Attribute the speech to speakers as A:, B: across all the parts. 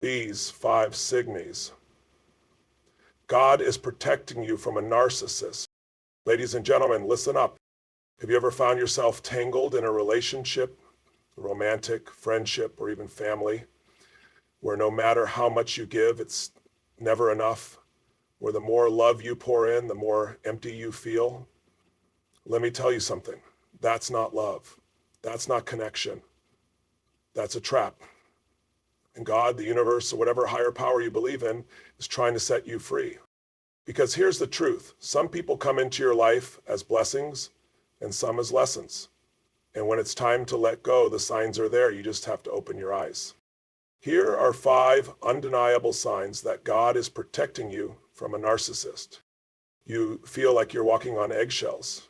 A: These 5 signes. God is protecting you from a narcissist. Ladies and gentlemen, listen up. Have you ever found yourself tangled in a relationship, romantic, friendship, or even family, where no matter how much you give, it's never enough, where the more love you pour in, the more empty you feel? Let me tell you something. That's not love. That's not connection. That's a trap. And God, the universe, or whatever higher power you believe in, is trying to set you free. Because here's the truth. Some people come into your life as blessings and some as lessons. And when it's time to let go, the signs are there. You just have to open your eyes. Here are 5 undeniable signs that God is protecting you from a narcissist. You feel like you're walking on eggshells.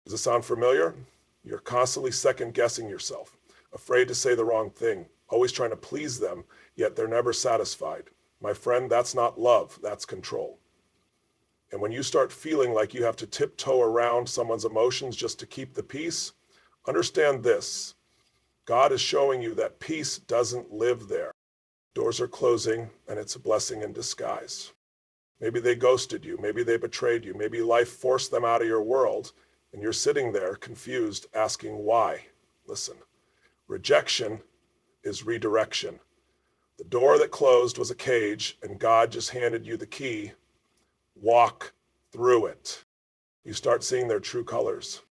A: Does it sound familiar? You're constantly second-guessing yourself, afraid to say the wrong thing, always trying to please them, yet they're never satisfied. My friend, that's not love, that's control. And when you start feeling like you have to tiptoe around someone's emotions just to keep the peace, understand this. God is showing you that peace doesn't live there. Doors are closing, and it's a blessing in disguise. Maybe they ghosted you. Maybe they betrayed you. Maybe life forced them out of your world, and you're sitting there confused, asking why. Listen, rejection is redirection. The door that closed was a cage, and God just handed you the key. Walk through it. You start seeing their true colors.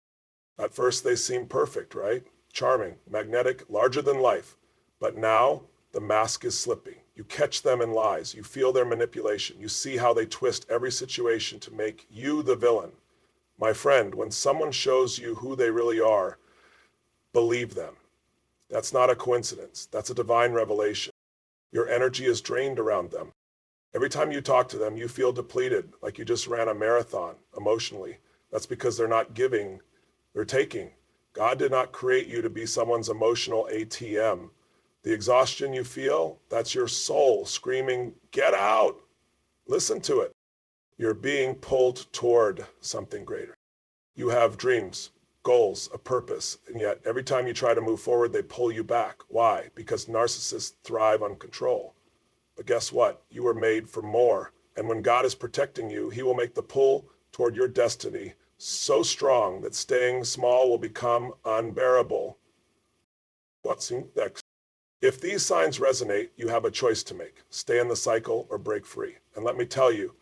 A: At first, they seem perfect, right? Charming, magnetic, larger than life. But now, the mask is slipping. You catch them in lies. You feel their manipulation. You see how they twist every situation to make you the villain. My friend, when someone shows you who they really are, believe them. That's not a coincidence. That's a divine revelation. Your energy is drained around them. Every time you talk to them, you feel depleted, like you just ran a marathon emotionally. That's because they're not giving, they're taking. God did not create you to be someone's emotional ATM. The exhaustion you feel, that's your soul screaming, get out. Listen to it. You're being pulled toward something greater. You have dreams, goals, a purpose, and yet every time you try to move forward, they pull you back. Why? Because narcissists thrive on control. But guess what? You were made for more. And when God is protecting you, he will make the pull toward your destiny so strong that staying small will become unbearable. What's next? If these signs resonate, you have a choice to make. Stay in the cycle or break free. And let me tell you,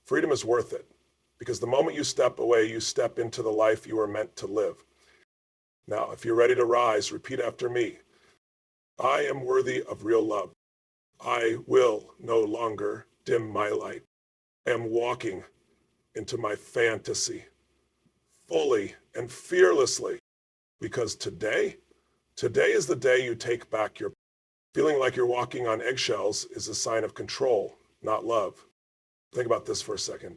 A: freedom is worth it. Because the moment you step away, you step into the life you were meant to live. Now, if you're ready to rise, repeat after me. I am worthy of real love. I will no longer dim my light. I am walking into my fantasy fully and fearlessly, because today is the day you take back your feeling like you're walking on eggshells is a sign of control, not love. Think about this for a second.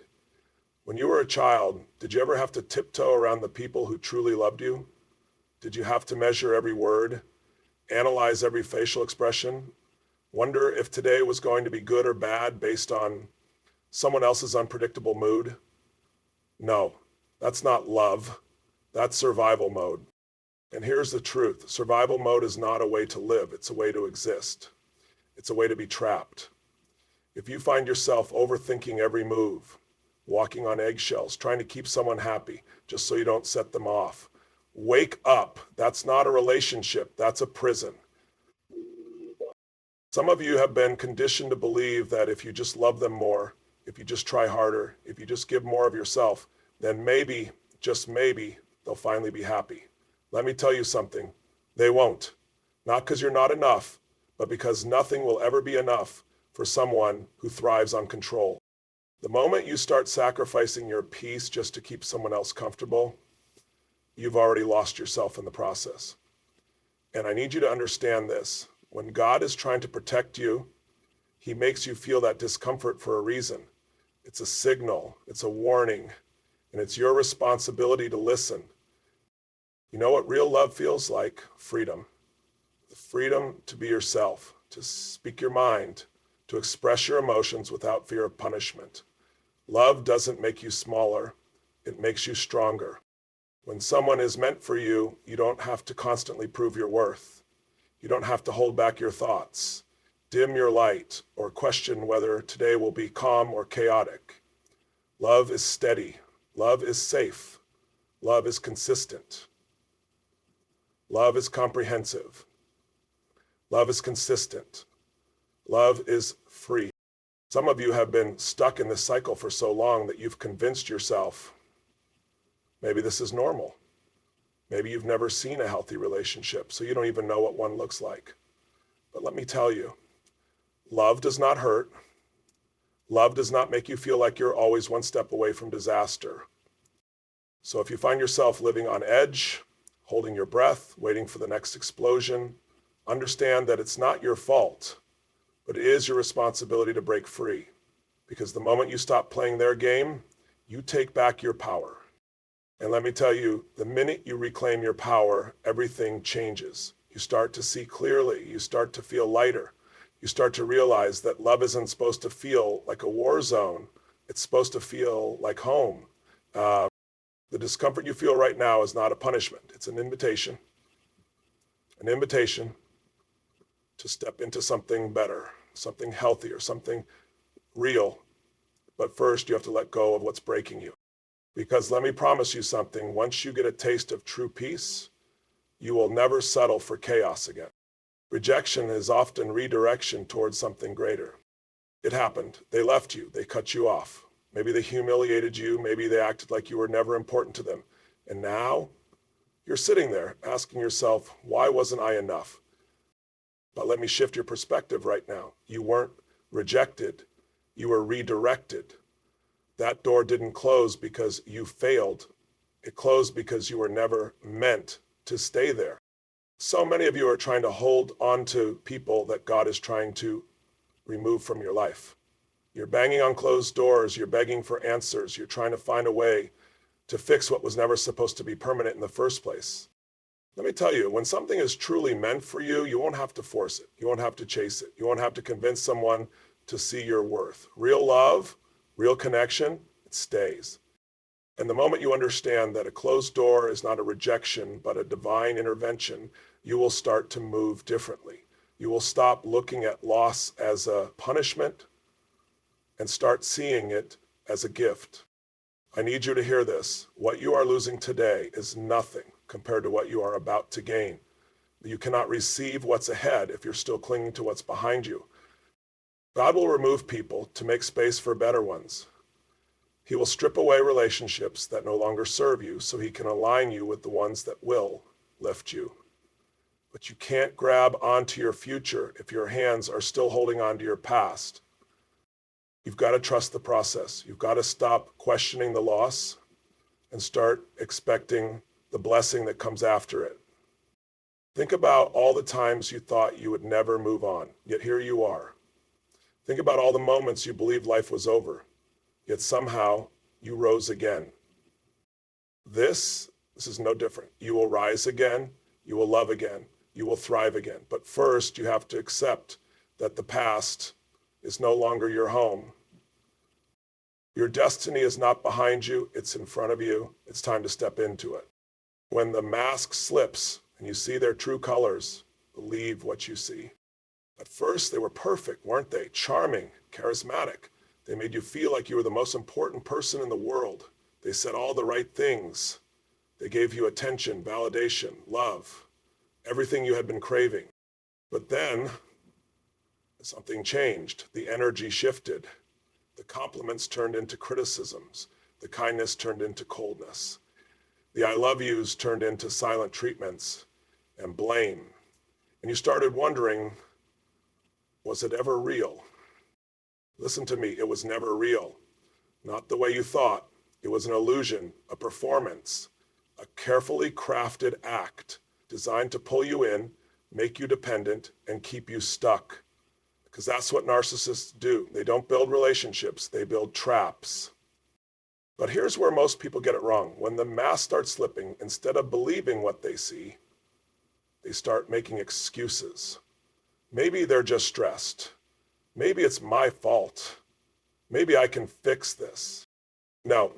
A: When you were a child, did you ever have to tiptoe around the people who truly loved you? Did you have to measure every word, analyze every facial expression, wonder if today was going to be good or bad based on someone else's unpredictable mood? No, that's not love. That's survival mode. And here's the truth. Survival mode is not a way to live. It's a way to exist. It's a way to be trapped. If you find yourself overthinking every move, walking on eggshells, trying to keep someone happy just so you don't set them off, wake up. That's not a relationship. That's a prison. Some of you have been conditioned to believe that if you just love them more, if you just try harder, if you just give more of yourself, then maybe, just maybe, they'll finally be happy. Let me tell you something. They won't. Not because you're not enough, but because nothing will ever be enough for someone who thrives on control. The moment you start sacrificing your peace just to keep someone else comfortable, you've already lost yourself in the process. And I need you to understand this. When God is trying to protect you, he makes you feel that discomfort for a reason. It's a signal, it's a warning, and it's your responsibility to listen. You know what real love feels like? Freedom. The freedom to be yourself, to speak your mind, to express your emotions without fear of punishment. Love doesn't make you smaller, it makes you stronger. When someone is meant for you, you don't have to constantly prove your worth. You don't have to hold back your thoughts. dim your light, or question whether today will be calm or chaotic. Love is steady. Love is safe. Love is consistent. Love is comprehensive. Love is consistent. Love is free. Some of you have been stuck in this cycle for so long that you've convinced yourself maybe this is normal. Maybe you've never seen a healthy relationship, so you don't even know what one looks like. But let me tell you, love does not hurt. Love does not make you feel like you're always one step away from disaster. So if you find yourself living on edge, holding your breath, waiting for the next explosion, understand that it's not your fault, but it is your responsibility to break free. Because the moment you stop playing their game, you take back your power. And let me tell you, the minute you reclaim your power, everything changes. You start to see clearly. You start to feel lighter. You start to realize that love isn't supposed to feel like a war zone. It's supposed to feel like home. The discomfort you feel right now is not a punishment. It's an invitation to step into something better, something healthier, something real. But first, you have to let go of what's breaking you. Because let me promise you something, once you get a taste of true peace, you will never settle for chaos again. Rejection is often redirection towards something greater. It happened. They left you. They cut you off. Maybe they humiliated you. Maybe they acted like you were never important to them. And now you're sitting there asking yourself, why wasn't I enough? But let me shift your perspective right now. You weren't rejected. You were redirected. That door didn't close because you failed. It closed because you were never meant to stay there. So many of you are trying to hold on to people that God is trying to remove from your life. You're banging on closed doors. You're begging for answers. You're trying to find a way to fix what was never supposed to be permanent in the first place. Let me tell you, when something is truly meant for you, you won't have to force it. You won't have to chase it. You won't have to convince someone to see your worth. Real love, real connection, it stays. And the moment you understand that a closed door is not a rejection, but a divine intervention, you will start to move differently. You will stop looking at loss as a punishment and start seeing it as a gift. I need you to hear this. What you are losing today is nothing compared to what you are about to gain. You cannot receive what's ahead if you're still clinging to what's behind you. God will remove people to make space for better ones. He will strip away relationships that no longer serve you so he can align you with the ones that will lift you. But you can't grab onto your future if your hands are still holding on to your past. You've got to trust the process. You've got to stop questioning the loss and start expecting the blessing that comes after it. Think about all the times you thought you would never move on, yet here you are. Think about all the moments you believed life was over, yet somehow you rose again. This is no different. You will rise again, you will love again, you will thrive again. But first, you have to accept that the past is no longer your home. Your destiny is not behind you, it's in front of you. It's time to step into it. When the mask slips and you see their true colors, believe what you see. At first, they were perfect, weren't they? Charming, charismatic. They made you feel like you were the most important person in the world. They said all the right things. They gave you attention, validation, love, everything you had been craving. But then something changed. The energy shifted. The compliments turned into criticisms. The kindness turned into coldness. The I love yous turned into silent treatments and blame. And you started wondering, was it ever real? Listen to me, it was never real. Not the way you thought. It was an illusion, a performance, a carefully crafted act designed to pull you in, make you dependent, and keep you stuck. Because that's what narcissists do. They don't build relationships, they build traps. But here's where most people get it wrong. When the mask starts slipping, instead of believing what they see, they start making excuses. Maybe they're just stressed. Maybe it's my fault. Maybe I can fix this. No.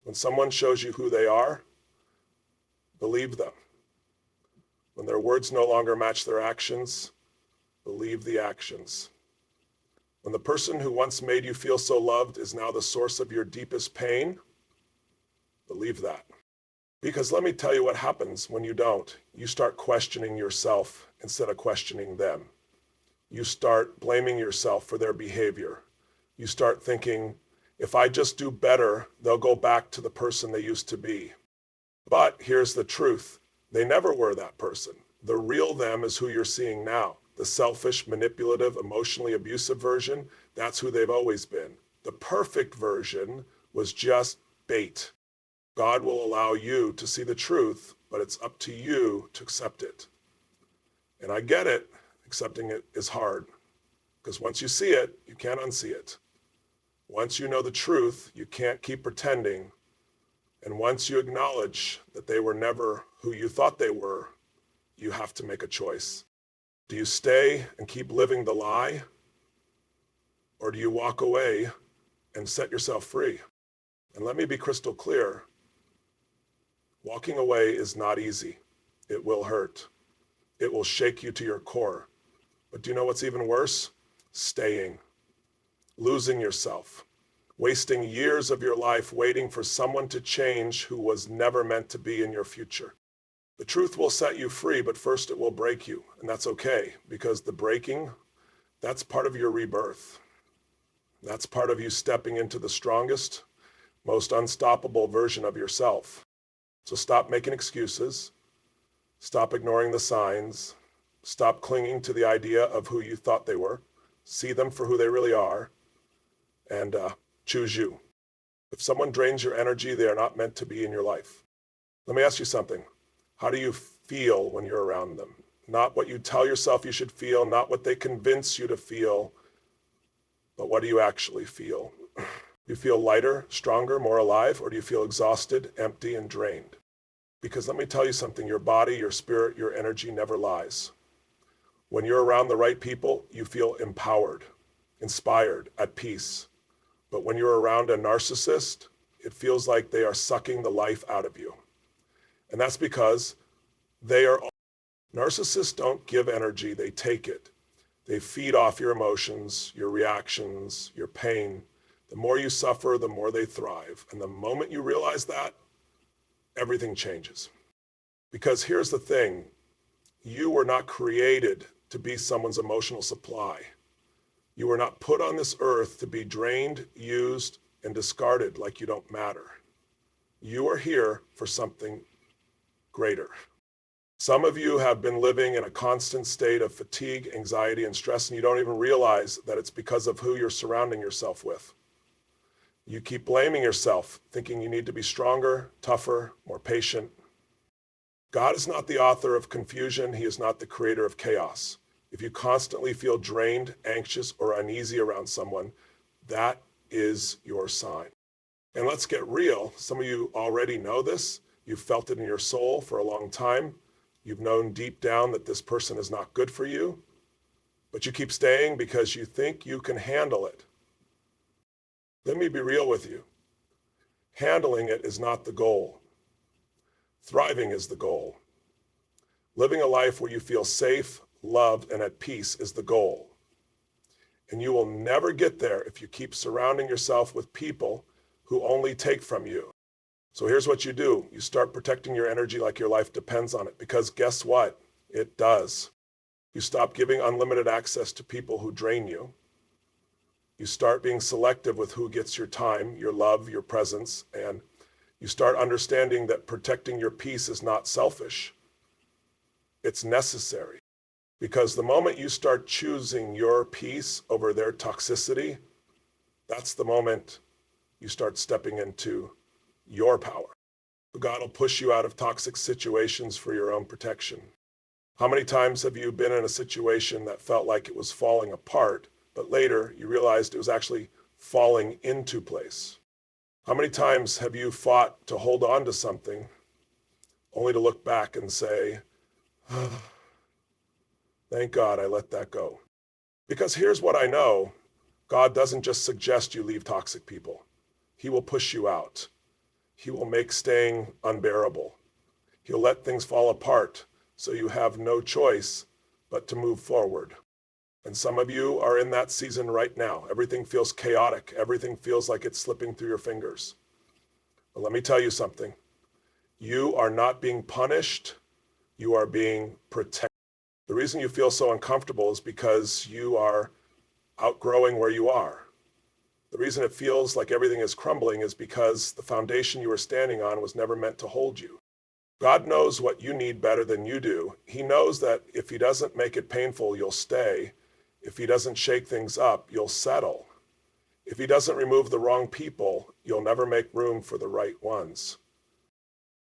A: When someone shows you who they are, believe them. When their words no longer match their actions, believe the actions. When the person who once made you feel so loved is now the source of your deepest pain, believe that. Because let me tell you what happens when you don't. You start questioning yourself instead of questioning them. You start blaming yourself for their behavior. You start thinking, if I just do better, they'll go back to the person they used to be. But here's the truth. They never were that person. The real them is who you're seeing now. The selfish, manipulative, emotionally abusive version, that's who they've always been. The perfect version was just bait. God will allow you to see the truth, but it's up to you to accept it. And I get it. Accepting it is hard, because once you see it, you can't unsee it. Once you know the truth, you can't keep pretending. And once you acknowledge that they were never who you thought they were, you have to make a choice. Do you stay and keep living the lie? Or do you walk away and set yourself free? And let me be crystal clear. Walking away is not easy. It will hurt. It will shake you to your core. But do you know what's even worse? Staying. Losing yourself. Wasting years of your life waiting for someone to change who was never meant to be in your future. The truth will set you free, but first it will break you. And that's okay, because the breaking, that's part of your rebirth. That's part of you stepping into the strongest, most unstoppable version of yourself. So stop making excuses. Stop ignoring the signs. Stop clinging to the idea of who you thought they were. See them for who they really are, and choose you. If someone drains your energy, they are not meant to be in your life. Let me ask you something. How do you feel when you're around them? Not what you tell yourself you should feel, not what they convince you to feel, but what do you actually feel? Do you feel lighter, stronger, more alive, or do you feel exhausted, empty, and drained? Because let me tell you something, your body, your spirit, your energy never lies. When you're around the right people, you feel empowered, inspired, at peace. But when you're around a narcissist, it feels like they are sucking the life out of you. And that's because narcissists don't give energy, they take it. They feed off your emotions, your reactions, your pain. The more you suffer, the more they thrive. And the moment you realize that, everything changes. Because here's the thing, you were not created to be someone's emotional supply. You were not put on this earth to be drained, used, and discarded like you don't matter. You are here for something greater. Some of you have been living in a constant state of fatigue, anxiety, and stress, and you don't even realize that it's because of who you're surrounding yourself with. You keep blaming yourself, thinking you need to be stronger, tougher, more patient. God is not the author of confusion. He is not the creator of chaos. If you constantly feel drained, anxious, or uneasy around someone, that is your sign. And let's get real. Some of you already know this. You've felt it in your soul for a long time. You've known deep down that this person is not good for you, but you keep staying because you think you can handle it. Let me be real with you. Handling it is not the goal. Thriving is the goal. Living a life where you feel safe, loved, and at peace is the goal. And you will never get there if you keep surrounding yourself with people who only take from you. So here's what you do. You start protecting your energy like your life depends on it, because guess what? It does. You stop giving unlimited access to people who drain you. You start being selective with who gets your time, your love, your presence, and you start understanding that protecting your peace is not selfish. It's necessary. Because the moment you start choosing your peace over their toxicity, that's the moment you start stepping into your power. God will push you out of toxic situations for your own protection. How many times have you been in a situation that felt like it was falling apart, but later you realized it was actually falling into place? How many times have you fought to hold on to something only to look back and say, oh, thank God I let that go? Because here's what I know. God doesn't just suggest you leave toxic people. He will push you out. He will make staying unbearable. He'll let things fall apart so you have no choice but to move forward. And some of you are in that season right now. Everything feels chaotic. Everything feels like it's slipping through your fingers. But let me tell you something. You are not being punished. You are being protected. The reason you feel so uncomfortable is because you are outgrowing where you are. The reason it feels like everything is crumbling is because the foundation you were standing on was never meant to hold you. God knows what you need better than you do. He knows that if he doesn't make it painful, you'll stay. If he doesn't shake things up, you'll settle. If he doesn't remove the wrong people, you'll never make room for the right ones.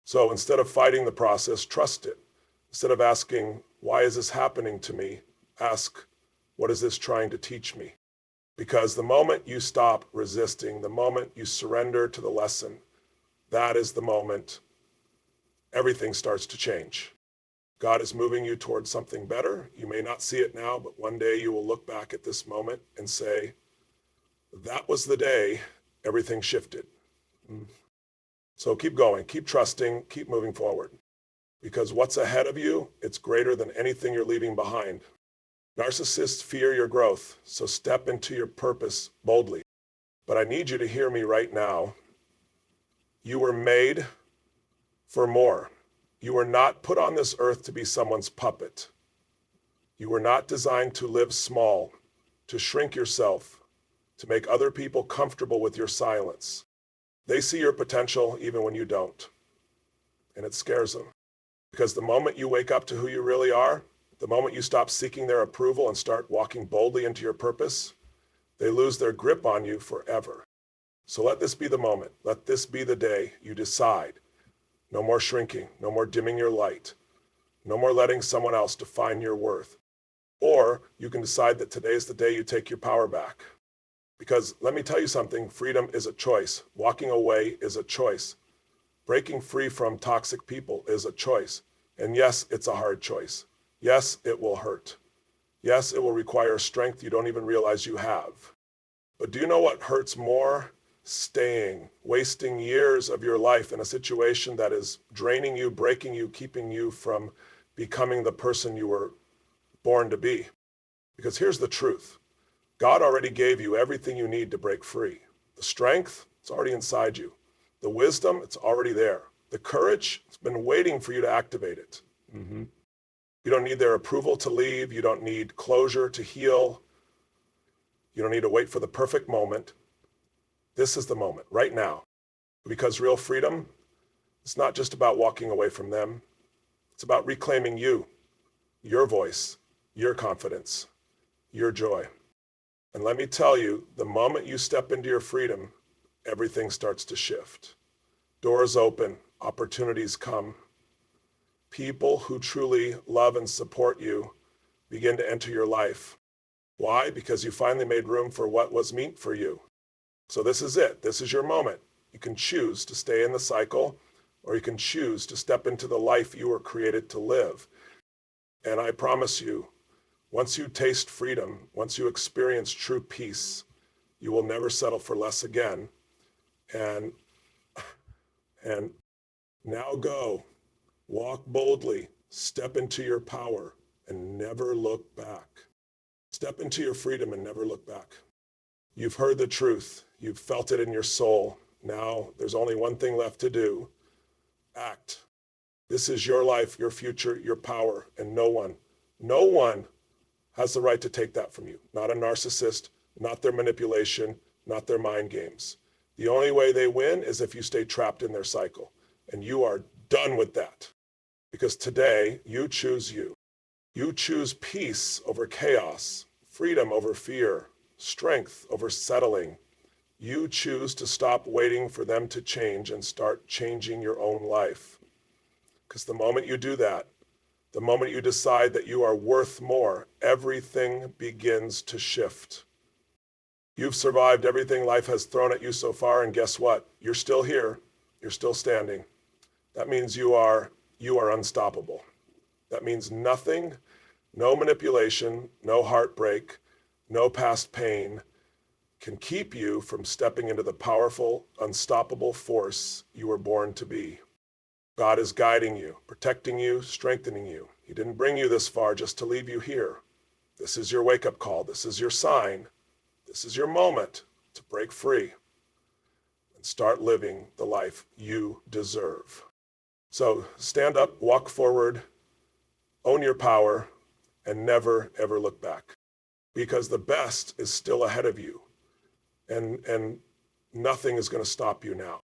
A: So instead of fighting the process, trust it. Instead of asking, why is this happening to me? Ask, what is this trying to teach me? Because the moment you stop resisting, the moment you surrender to the lesson, that is the moment everything starts to change. God is moving you towards something better. You may not see it now, but one day you will look back at this moment and say, that was the day everything shifted. So keep going, keep trusting, keep moving forward. Because what's ahead of you, it's greater than anything you're leaving behind. Narcissists fear your growth, so step into your purpose boldly. But I need you to hear me right now. You were made for more. You were not put on this earth to be someone's puppet. You were not designed to live small, to shrink yourself, to make other people comfortable with your silence. They see your potential even when you don't. And it scares them. Because the moment you wake up to who you really are, the moment you stop seeking their approval and start walking boldly into your purpose, they lose their grip on you forever. So let this be the moment. Let this be the day you decide. No more shrinking, no more dimming your light, no more letting someone else define your worth. Or you can decide that today is the day you take your power back. Because let me tell you something, freedom is a choice. Walking away is a choice. Breaking free from toxic people is a choice. And yes, it's a hard choice. Yes, it will hurt. Yes, it will require strength you don't even realize you have. But do you know what hurts more? Staying, wasting years of your life in a situation that is draining you, breaking you, keeping you from becoming the person you were born to be. Because here's the truth. God already gave you everything you need to break free. The strength, it's already inside you. The wisdom, it's already there. The courage, it's been waiting for you to activate it. You don't need their approval to leave. You don't need closure to heal. You don't need to wait for the perfect moment. This is the moment, right now. Because real freedom, it's not just about walking away from them. It's about reclaiming you, your voice, your confidence, your joy. And let me tell you, the moment you step into your freedom, everything starts to shift. Doors open, opportunities come. People who truly love and support you begin to enter your life. Why? Because you finally made room for what was meant for you. So this is it. This is your moment. You can choose to stay in the cycle, or you can choose to step into the life you were created to live. And I promise you, once you taste freedom, once you experience true peace, you will never settle for less again. And now go. Walk boldly, step into your power, and never look back. Step into your freedom and never look back. You've heard the truth. You've felt it in your soul. Now there's only one thing left to do. Act. This is your life, your future, your power, and no one has the right to take that from you. Not a narcissist, not their manipulation, not their mind games. The only way they win is if you stay trapped in their cycle, and you are done with that. Because today, you choose you. You choose peace over chaos, freedom over fear, strength over settling. You choose to stop waiting for them to change and start changing your own life. Because the moment you do that, the moment you decide that you are worth more, everything begins to shift. You've survived everything life has thrown at you so far, and guess what? You're still here. You're still standing. That means you are unstoppable. That means nothing, no manipulation, no heartbreak, no past pain can keep you from stepping into the powerful, unstoppable force you were born to be. God is guiding you, protecting you, strengthening you. He didn't bring you this far just to leave you here. This is your wake-up call. This is your sign. This is your moment to break free and start living the life you deserve. So stand up, walk forward, own your power, and never, ever look back, because the best is still ahead of you, and nothing is going to stop you now.